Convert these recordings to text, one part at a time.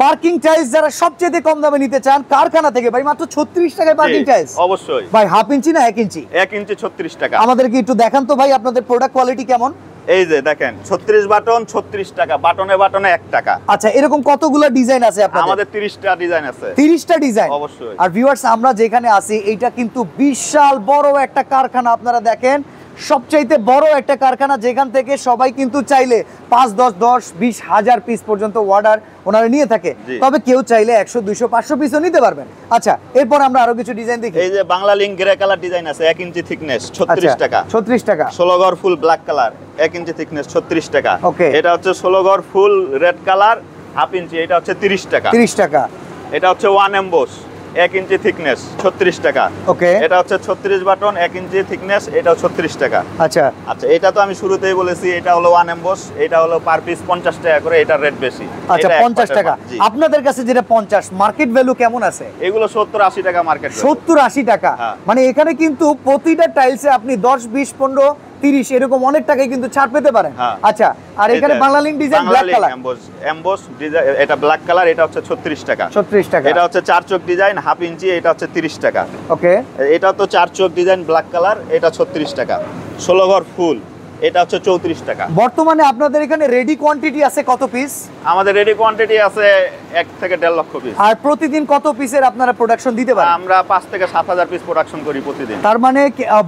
Parking tiles যারা সবচেয়ে কম দামে নিতে চান কারখানা থেকে ভাই মাত্র 36 টাকায় পার্কিং টাইলস। অবশ্যই ভাই হাফ ইঞ্চি না 1 ইঞ্চি? 1 ইঞ্চি 36 টাকা। আমাদেরকে একটু দেখান তো ভাই আপনাদের প্রোডাক্ট কোয়ালিটি কেমন। এই যে দেখেন 36 বাটন 36 টাকা, বাটনে বাটনে 1 টাকা। আচ্ছা এরকম কতগুলো ডিজাইন আছে আপনাদের? আমাদের 30টা ডিজাইন আছে। 30টা ডিজাইন অবশ্যই। আর ভিউয়ার্স আমরা যেখানে আছি এইটা কিন্তু বিশাল বড় একটা কারখানা, আপনারা দেখেন সবচাইতে বড় একটা কারখানা, যেখান থেকে সবাই কিন্তু চাইলে 5 10 20 হাজার পিস পর্যন্ত অর্ডার ওনারা নিয়ে থাকে। তবে কেউ চাইলে 100 200 500 পিসও নিতে পারবেন। আচ্ছা এরপর আমরা আরো কিছু ডিজাইন দেখি। এই যে Bangla link grey colour design আছে 1 ইঞ্চি থিকনেস 36 টাকা। 36 টাকা। 16 ঘর ফুল ব্ল্যাক কালার 1 ইঞ্চি থিকনেস 36 টাকা। ওকে। এটা হচ্ছে 16 ঘর ফুল রেড কালার হাফ ইঞ্চি, এটা হচ্ছে 30 টাকা। 30 টাকা। এটা হচ্ছে 1 এমবস 1 ইঞ্চি থিকনেস 36 টাকা। ওকে। এটা হচ্ছে 36 বাটন 1 ইঞ্চি থিকনেস, এটাও 36 টাকা। আচ্ছা আচ্ছা এটা তো আমি শুরুতেই বলেছি, এটা হলো 1 এমবস, এটা হলো পার পিস 50 টাকা করে, এটা রেট বেশি। আচ্ছা 50 টাকা। আপনাদের কাছে যেটা 50 মার্কেট ভ্যালু কেমন আছে? এগুলো 70 80 টাকা মার্কেট। 70 80 টাকা। মানে এখানে কিন্তু প্রতিটা টাইলসে আপনি 10 20 15 30 এরকম অনেক টাকায় কিন্তু ছাড় পেতে পারেন। আচ্ছা আর এখানে Bangla link design black colour emboss design, এটা ব্ল্যাক কালার, এটা হচ্ছে 36 টাকা। 36 টাকা। এটা হচ্ছে 4 চোখ ডিজাইন হাফ ইঞ্চি, এটা হচ্ছে 30 টাকা। ওকে। এটা তো 4 চোখ ডিজাইন ব্ল্যাক কালার, এটা 36 টাকা। 16 ঘর ফুল, এটা হচ্ছে 34 টাকা। বর্তমানে আপনাদের এখানে রেডি কোয়ান্টিটি আছে কত পিস? আমাদের রেডি কোয়ান্টিটি আছে 1 থেকে 1.5 লক্ষ পিস। আর প্রতিদিন কত পিসের আপনারা প্রোডাকশন দিতে পারেন? আমরা 5 থেকে 7000 পিস প্রোডাকশন করি প্রতিদিন। তার মানে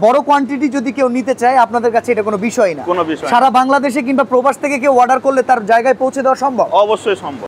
বড় কোয়ান্টিটি যদি কেউ নিতে চায় আপনাদের কাছে এটা কোনো বিষয় না? কোনো বিষয় না। সারা বাংলাদেশে কিংবা প্রবাস থেকে কেউ অর্ডার করলে তার জায়গায় পৌঁছে দেওয়া সম্ভব? অবশ্যই সম্ভব।